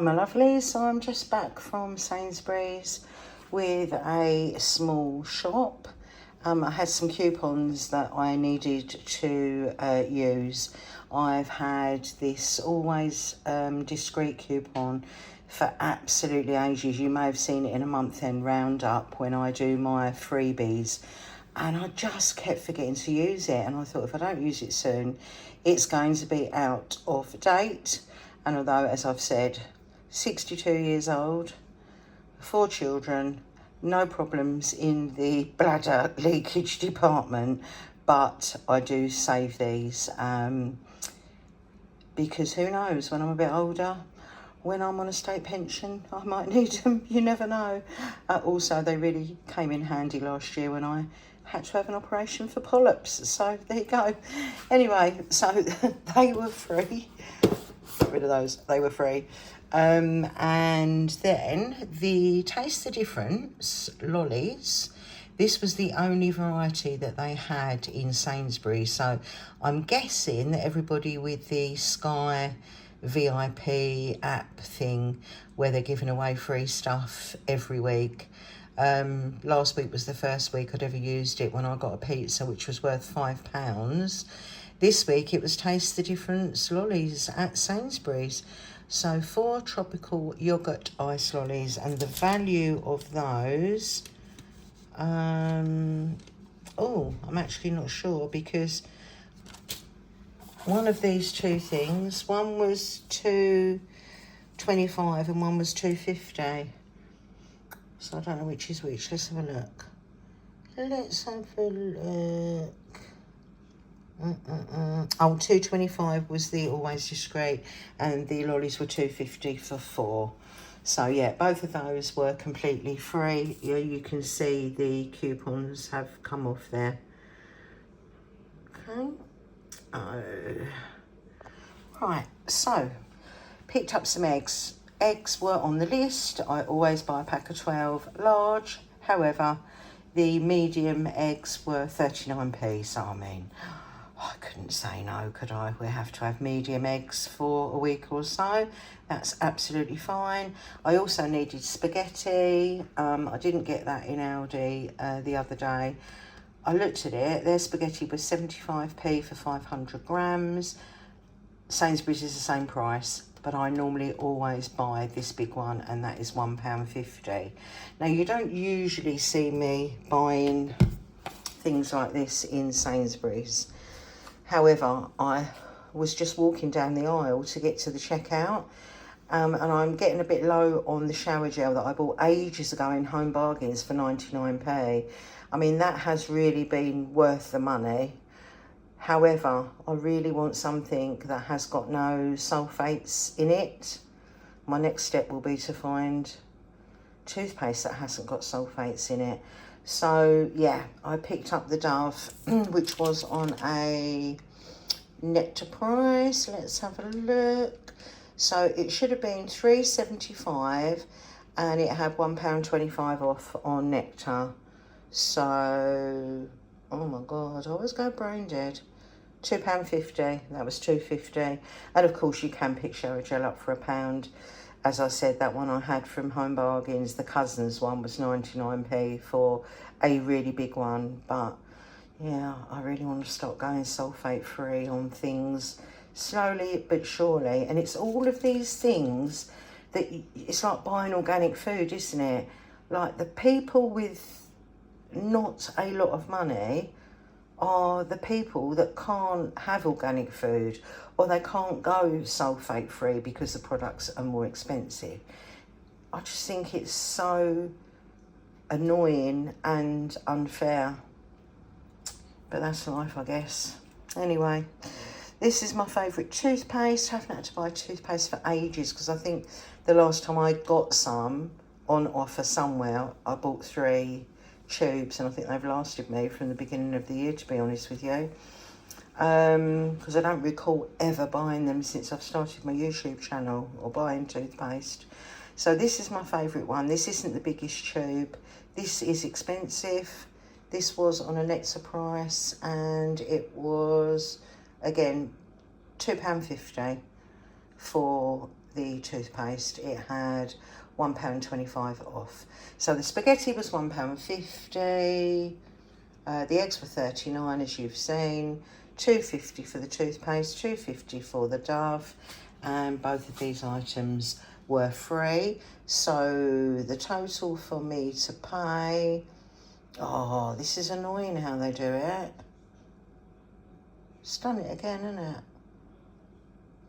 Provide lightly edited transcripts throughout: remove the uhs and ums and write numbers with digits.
My lovelies, so I'm just back from Sainsburys with a small shop. I had some coupons that I needed to use. I've had this always discreet coupon for absolutely ages. You may have seen it in a month end roundup when I do my freebies, and I just kept forgetting to use it, and I thought if I don't use it soon it's going to be out of date. And although, as I've said, 62 years old, 4 children, no problems in the bladder leakage department, but I do save these because who knows, when I'm a bit older, when I'm on a state pension, I might need them. You never know. Also, they really came in handy last year when I had to have an operation for polyps. So there you go. Anyway, so they were free. Get rid of those. They were free. And then the Taste the Difference lollies. This was the only variety that they had in Sainsbury's. So I'm guessing that everybody with the Sky VIP app thing, where they're giving away free stuff every week. Last week was the first week I'd ever used it when I got a pizza, which was worth £5. This week it was Taste the Difference lollies at Sainsbury's. So 4 tropical yoghurt ice lollies, and the value of those, I'm actually not sure, because one of these two things, one was £2.25 and one was £2.50. So I don't know which is which. Let's have a look. Let's have a look. Oh, £2.25 was the always discreet, and the lollies were £2.50 for 4. So yeah, both of those were completely free. Yeah, you can see the coupons have come off there. Okay. Right, so picked up some eggs. Eggs were on the list. I always buy a pack of 12 large. However, the medium eggs were 39p. So I mean, I couldn't say no, could I? We have to have medium eggs for a week or so. That's absolutely fine. I also needed spaghetti. I didn't get that in Aldi the other day. I looked at it. Their spaghetti was 75p for 500 grams. Sainsbury's is the same price, but I normally always buy this big one, and that is £1.50. Now, you don't usually see me buying things like this in Sainsbury's. However, I was just walking down the aisle to get to the checkout, and I'm getting a bit low on the shower gel that I bought ages ago in Home Bargains for 99p. I mean, that has really been worth the money. However, I really want something that has got no sulfates in it. My next step will be to find toothpaste that hasn't got sulfates in it. So yeah, I picked up the Dove, which was on a Nectar price. Let's have a look. So it should have been £3.75, and it had £1.25 off on Nectar. So, oh my God, I always go brain dead. £2.50, that was £2.50. And of course you can pick shower gel up for £1. As I said, that one I had from Home Bargains, the Cousins one, was 99p for a really big one. But yeah, I really want to start going sulfate free on things slowly but surely. And it's all of these things that it's like buying organic food, isn't it? Like, the people with not a lot of money are the people that can't have organic food, or they can't go sulfate free because the products are more expensive. I just think it's so annoying and unfair, but that's life, I guess. Anyway, this is my favourite toothpaste. I haven't had to buy toothpaste for ages, because I think the last time I got some on offer somewhere, I bought 3 tubes, and I think they've lasted me from the beginning of the year, to be honest with you, because I don't recall ever buying them since I've started my YouTube channel, or buying toothpaste. So this is my favourite one. This isn't the biggest tube. This is expensive. This was on a Nectar price, and it was, again, £2.50 for the toothpaste, it had £1.25 off. So the spaghetti was £1.50. The eggs were 39, as you've seen. £2.50 for the toothpaste, £2.50 for the Dove, and both of these items were free. So the total for me to pay, oh, this is annoying how they do it. It's done it again, isn't it?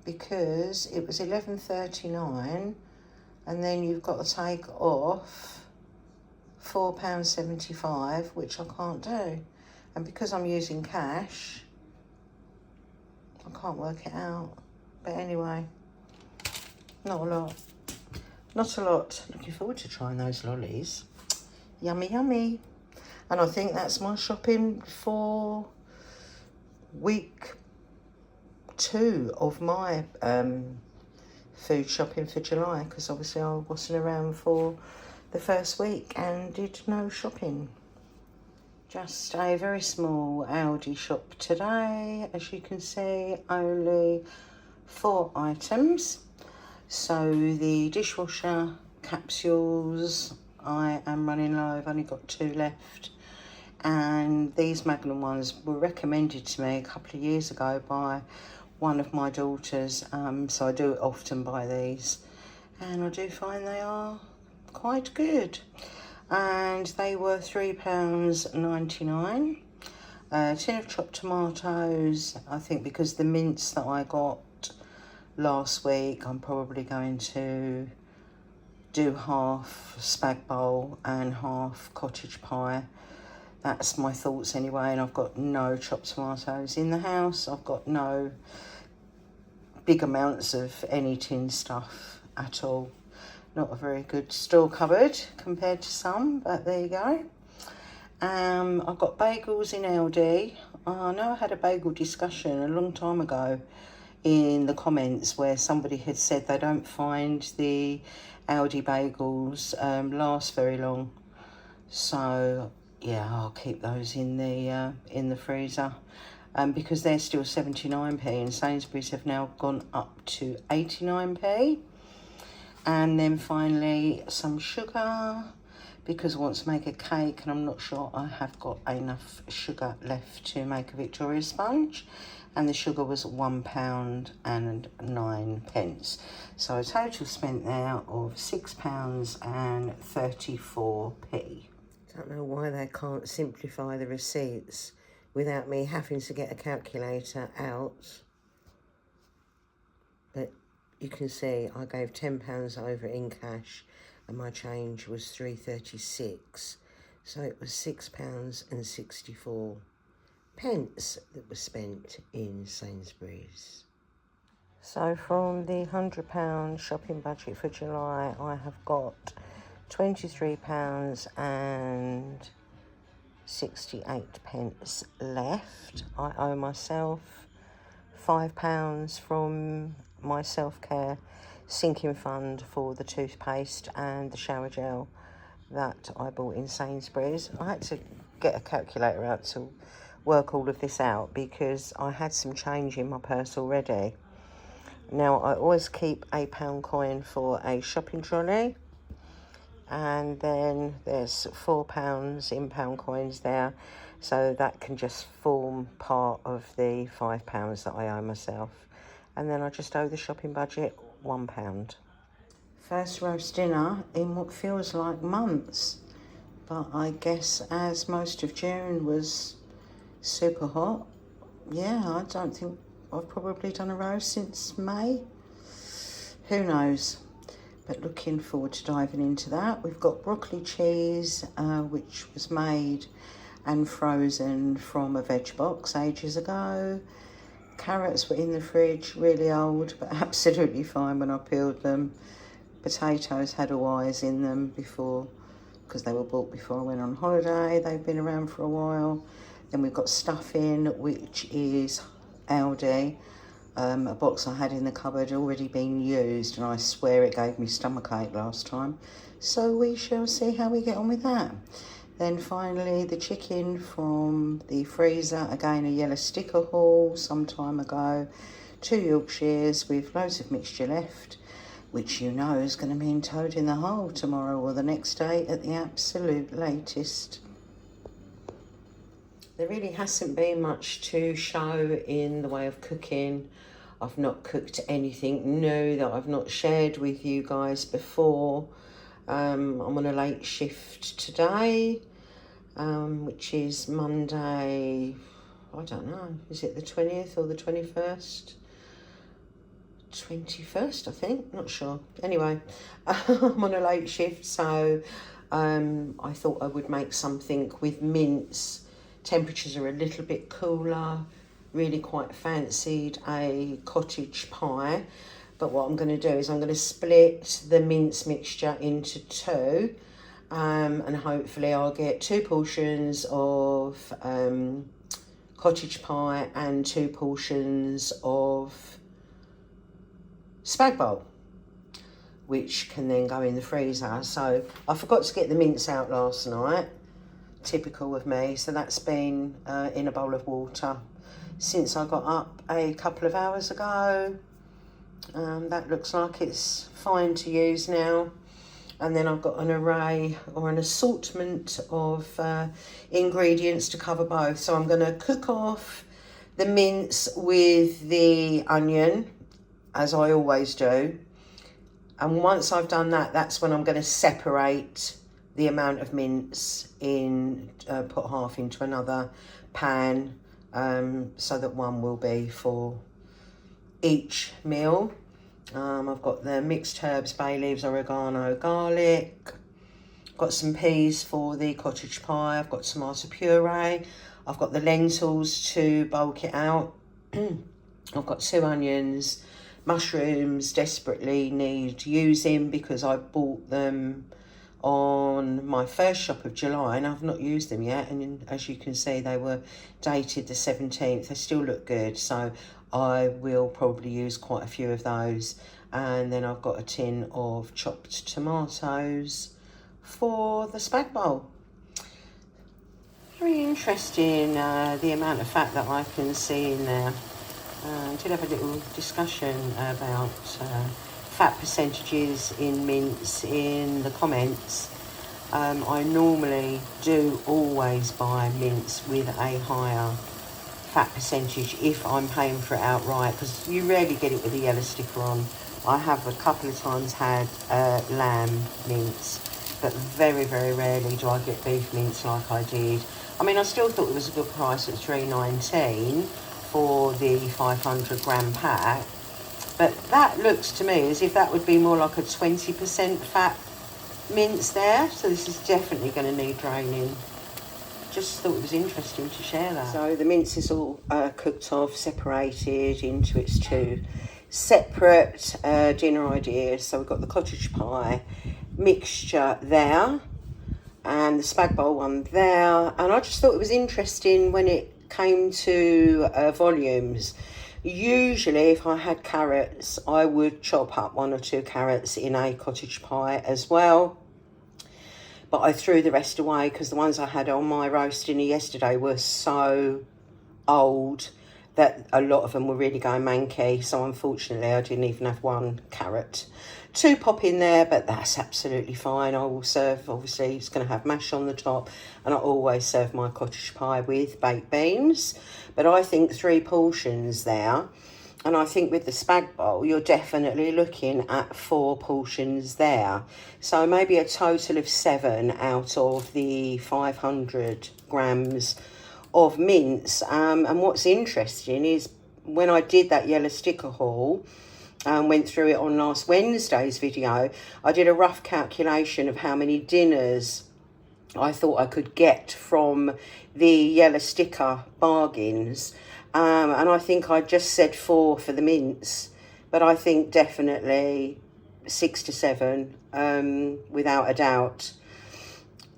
Because it was £11.39, and then you've got to take off £4.75, which I can't do. And because I'm using cash, I can't work it out. But anyway, not a lot. Not a lot. Looking forward to trying those lollies. Yummy, yummy. And I think that's my shopping for week 2 of my food shopping for July, because obviously I wasn't around for the first week and did no shopping. Just a very small Aldi shop today. As you can see, only 4 items. So the dishwasher capsules, I am running low. I've only got 2 left. And these Magnum ones were recommended to me a couple of years ago by one of my daughters. So I do often buy these. And I do find they are quite good. And they were £3.99. A tin of chopped tomatoes. I think because the mince that I got last week, I'm probably going to do half spag bowl and half cottage pie. That's my thoughts anyway, and I've got no chopped tomatoes in the house. I've got no big amounts of any tin stuff at all. Not a very good store cupboard compared to some, but there you go. I've got bagels in Aldi. I know I had a bagel discussion a long time ago in the comments where somebody had said they don't find the Aldi bagels last very long. So yeah, I'll keep those in the freezer. Because they're still 79p, and Sainsburys have now gone up to 89p. And then finally some sugar, because I want to make a cake and I'm not sure I have got enough sugar left to make a Victoria sponge. And the sugar was £1.09. So a total spent there of £6.34. Don't know why they can't simplify the receipts without me having to get a calculator out. But you can see I gave £10 over in cash and my change was £3.36. So it was £6.64 that was spent in Sainsburys. So from the £100 shopping budget for July, I have got £23.68 left. I owe myself £5 from my self-care sinking fund for the toothpaste and the shower gel that I bought in Sainsburys. I had to get a calculator out to work all of this out because I had some change in my purse already. Now I always keep a £1 coin for a shopping trolley, and then there's £4 in pound coins there, so that can just form part of the £5 that I owe myself. And then I just owe the shopping budget £1. First roast dinner in what feels like months, but I guess as most of June was super hot, yeah, I don't think I've probably done a roast since May. Who knows? But looking forward to diving into that. We've got broccoli cheese, which was made and frozen from a veg box ages ago. Carrots were in the fridge, really old, but absolutely fine when I peeled them. Potatoes had all eyes in them before, because they were bought before I went on holiday. They've been around for a while. Then we've got stuffing, which is Aldi. A box I had in the cupboard already been used, and I swear it gave me stomachache last time. So we shall see how we get on with that. Then finally the chicken from the freezer, again a yellow sticker haul some time ago. 2 Yorkshires with loads of mixture left. which you know is going to mean toad in the hole tomorrow or the next day at the absolute latest. There really hasn't been much to show in the way of cooking. I've not cooked anything new that I've not shared with you guys before. I'm on a late shift today, which is Monday, I don't know, is it the 20th or the 21st? 21st, I think, not sure. Anyway, I'm on a late shift, so I thought I would make something with mince. Temperatures are a little bit cooler, really quite fancied a cottage pie. But what I'm going to do is I'm going to split the mince mixture into two, and hopefully I'll get 2 portions of cottage pie and 2 portions of spag bol, which can then go in the freezer. So I forgot to get the mince out last night, typical of me, so that's been in a bowl of water since I got up a couple of hours ago. That looks like it's fine to use now. And then I've got an array or an assortment of ingredients to cover both. So I'm going to cook off the mince with the onion, as I always do. And once I've done that, that's when I'm going to separate the amount of mince in, put half into another pan, so that one will be for each meal. I've got the mixed herbs, bay leaves, oregano, garlic. Got some peas for the cottage pie. I've got tomato puree. I've got the lentils to bulk it out. I've got 2 onions. Mushrooms desperately need using because I bought them on my first shop of July and I've not used them yet, and as you can see they were dated the 17th. They still look good, so I will probably use quite a few of those. And then I've got a tin of chopped tomatoes for the spag bol. Very interesting, the amount of fat that I can see in there. I did have a little discussion about fat percentages in mince in the comments. I normally do always buy mince with a higher fat percentage if I'm paying for it outright, because you rarely get it with a yellow sticker on. I have a couple of times had lamb mince, but very, very rarely do I get beef mince like I did. I mean, I still thought it was a good price at $3.19 for the 500 gram pack, but that looks to me as if that would be more like a 20% fat mince there, so this is definitely going to need draining. Just thought it was interesting to share that. So the mince is all cooked off, separated into its 2 separate dinner ideas. So we've got the cottage pie mixture there and the spag bol one there, and I just thought it was interesting when it came to volumes. Usually if I had carrots I would chop up 1 or 2 carrots in a cottage pie as well, but I threw the rest away because the ones I had on my roast dinner yesterday were so old that a lot of them were really going manky, so unfortunately I didn't even have 1 carrot to pop in there, but that's absolutely fine. I will serve, obviously it's going to have mash on the top, and I always serve my cottage pie with baked beans, but I think 3 portions there, and I think with the spag bol you're definitely looking at 4 portions there, so maybe a total of 7 out of the 500 grams of mince. And what's interesting is when I did that yellow sticker haul, went through it on last Wednesday's video, I did a rough calculation of how many dinners I thought I could get from the yellow sticker bargains, and I think I just said 4 for the mince, but I think definitely 6 to 7 without a doubt.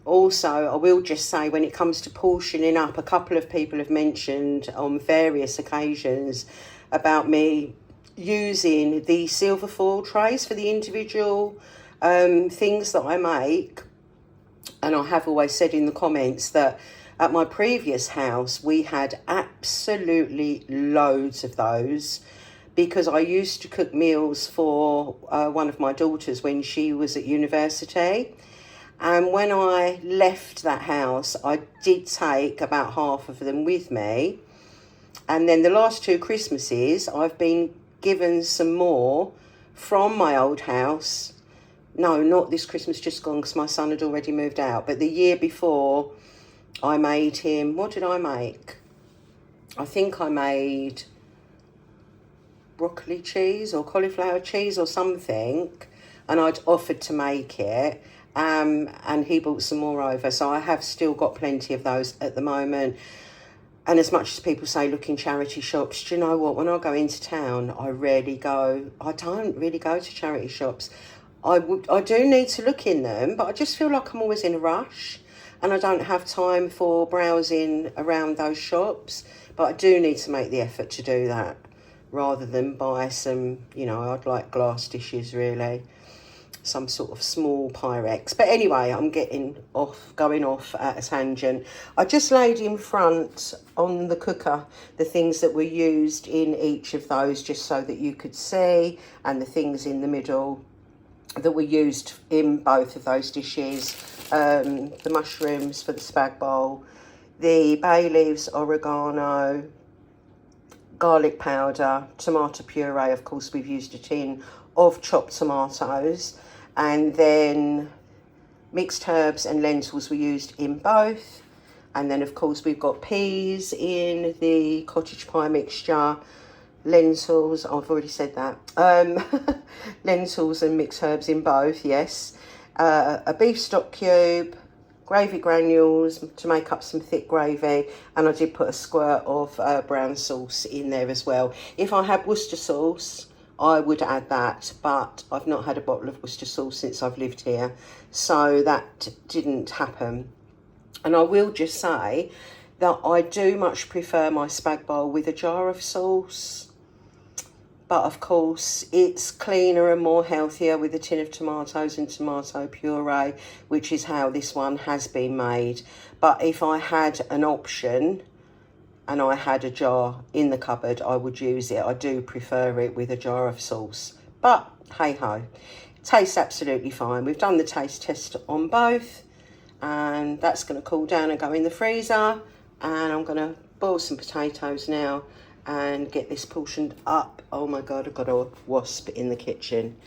Also, I will just say, when it comes to portioning up, a couple of people have mentioned on various occasions about me using the silver foil trays for the individual things that I make. And I have always said in the comments that at my previous house we had absolutely loads of those, because I used to cook meals for one of my daughters when she was at university. And when I left that house, I did take about half of them with me. And then the last 2 Christmases, I've been given some more from my old house. No, not this Christmas just gone, because my son had already moved out. But the year before, I made him, what did I make? I think I made broccoli cheese or cauliflower cheese or something. And I'd offered to make it. And he brought some more over. So I have still got plenty of those at the moment. And as much as people say, look in charity shops, do you know what? When I go into town, I don't really go to charity shops. I do need to look in them, but I just feel like I'm always in a rush and I don't have time for browsing around those shops. But I do need to make the effort to do that rather than buy some, you know, I'd like glass dishes really. Some sort of small Pyrex. But anyway, I'm going off at a tangent. I just laid in front on the cooker the things that were used in each of those, just so that you could see, and the things in the middle that were used in both of those dishes. The mushrooms for the spag bowl, the bay leaves, oregano, garlic powder, tomato puree. Of course, we've used a tin of chopped tomatoes, and then mixed herbs and lentils were used in both. And then of course we've got peas in the cottage pie mixture, lentils, I've already said that, lentils and mixed herbs in both, yes, a beef stock cube, gravy granules to make up some thick gravy, and I did put a squirt of brown sauce in there as well. If I had Worcester sauce, I would add that, but I've not had a bottle of Worcester sauce since I've lived here, so that didn't happen. And I will just say that I do much prefer my spag bowl with a jar of sauce, but of course it's cleaner and more healthier with a tin of tomatoes and tomato puree, which is how this one has been made. But if I had an option and I had a jar in the cupboard, I would use it. I do prefer it with a jar of sauce. But hey ho, tastes absolutely fine. We've done the taste test on both, and that's going to cool down and go in the freezer. And I'm going to boil some potatoes now and get this portioned up. Oh my God, I've got a wasp in the kitchen.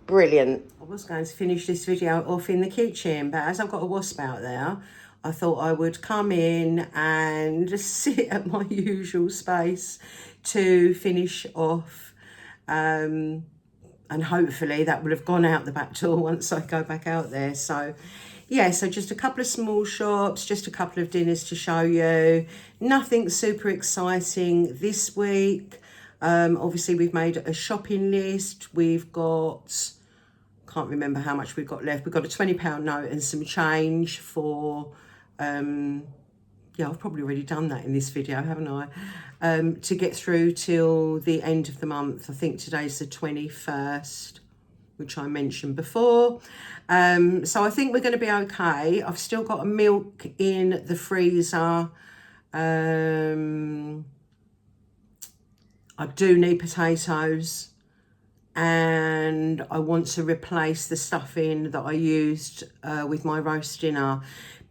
Brilliant. I was going to finish this video off in the kitchen, but as I've got a wasp out there, I thought I would come in and just sit at my usual space to finish off. And hopefully that will have gone out the back door once I go back out there. So yeah, so just a couple of small shops, just a couple of dinners to show you. Nothing super exciting this week. Obviously we've made a shopping list. We've got, can't remember how much we've got left. We've got a £20 note and some change for, yeah, I've probably already done that in this video, haven't I? To get through till the end of the month. I think today's the 21st, which I mentioned before. So I think we're going to be okay. I've still got a milk in the freezer. I do need potatoes, and I want to replace the stuffing that I used with my roast dinner,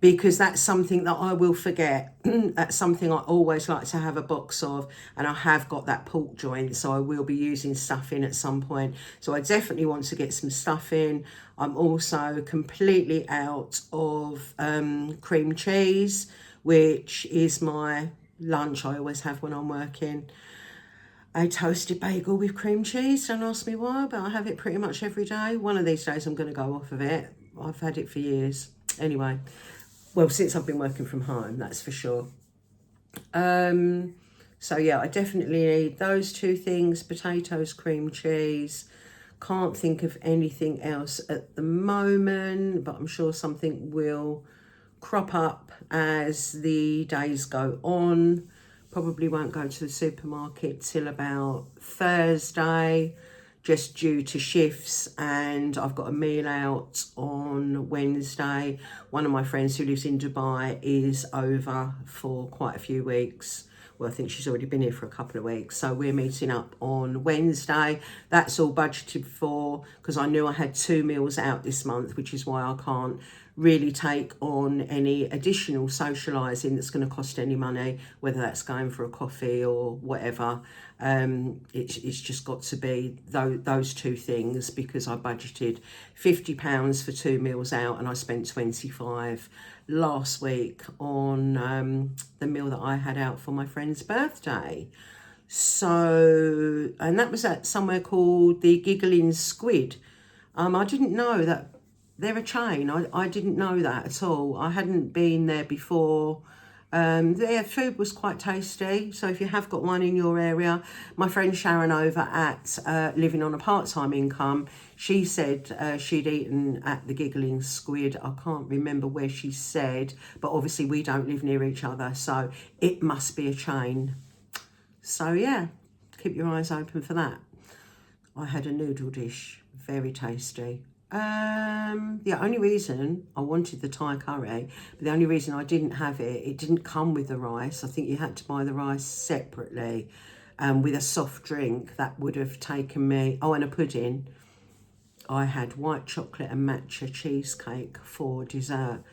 because that's something that I will forget. That's something I always like to have a box of, and I have got that pork joint, so I will be using stuffing at some point. So I definitely want to get some stuffing. I'm also completely out of cream cheese, which is my lunch I always have when I'm working. A toasted bagel with cream cheese. Don't ask me why, but I have it pretty much every day. One of these days I'm going to go off of it. I've had it for years. Anyway, well, since I've been working from home, that's for sure. So yeah, I definitely need those two things, potatoes, cream cheese. Can't think of anything else at the moment, but I'm sure something will crop up as the days go on. Probably won't go to the supermarket till about Thursday, just due to shifts, and I've got a meal out on Wednesday. One of my friends who lives in Dubai is over for quite a few weeks. well, I think she's already been here for a couple of weeks. So we're meeting up on Wednesday. That's all budgeted for, because I knew I had 2 meals out this month, which is why I can't really take on any additional socialising that's going to cost any money, whether that's going for a coffee or whatever. It's just got to be those 2 things, because I budgeted £50 for 2 meals out and I spent 25 last week on the meal that I had out for my friend's birthday. So, and that was at somewhere called the Giggling Squid. I didn't know that they're a chain. I didn't know that at all. I hadn't been there before. Their food was quite tasty. So if you have got one in your area, my friend Sharon over at Living on a Part-Time Income, she said she'd eaten at the Giggling Squid. I can't remember where she said, but obviously we don't live near each other, so it must be a chain. So yeah, keep your eyes open for that. I had a noodle dish, very tasty. The only reason I wanted the Thai curry, but the only reason I didn't have it, it didn't come with the rice. I think you had to buy the rice separately, with a soft drink. That would have taken me, oh, and a pudding. I had white chocolate and matcha cheesecake for dessert.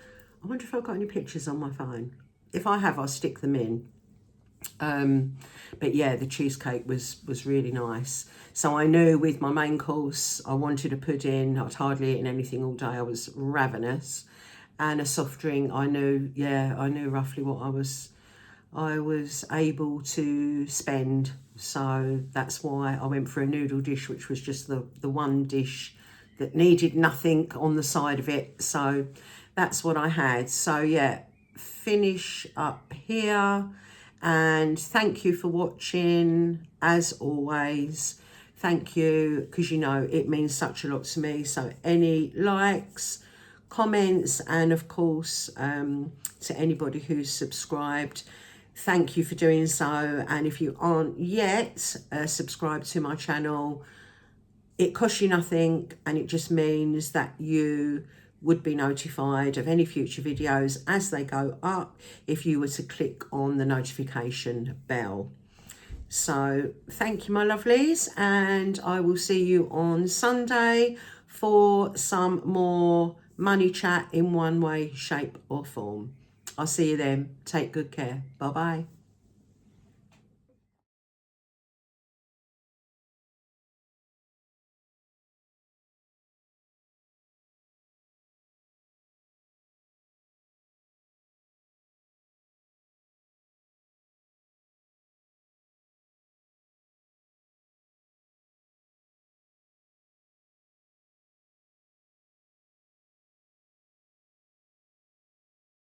I wonder if I've got any pictures on my phone. If I have, I'll stick them in. But yeah, the cheesecake was really nice. So I knew with my main course I wanted a pudding. I'd hardly eaten anything all day. I was ravenous. And a soft drink. I knew roughly what I was able to spend. So that's why I went for a noodle dish, which was just the one dish that needed nothing on the side of it. So that's what I had. So yeah, finish up here. And thank you for watching, as always. Thank you, because you know it means such a lot to me. So any likes, comments, and of course to anybody who's subscribed, thank you for doing so. And if you aren't yet subscribed to my channel, it costs you nothing, and it just means that you would be notified of any future videos as they go up if you were to click on the notification bell. So thank you, my lovelies, and I will see you on Sunday for some more money chat in one way, shape or form. I'll see you then. Take good care. Bye bye.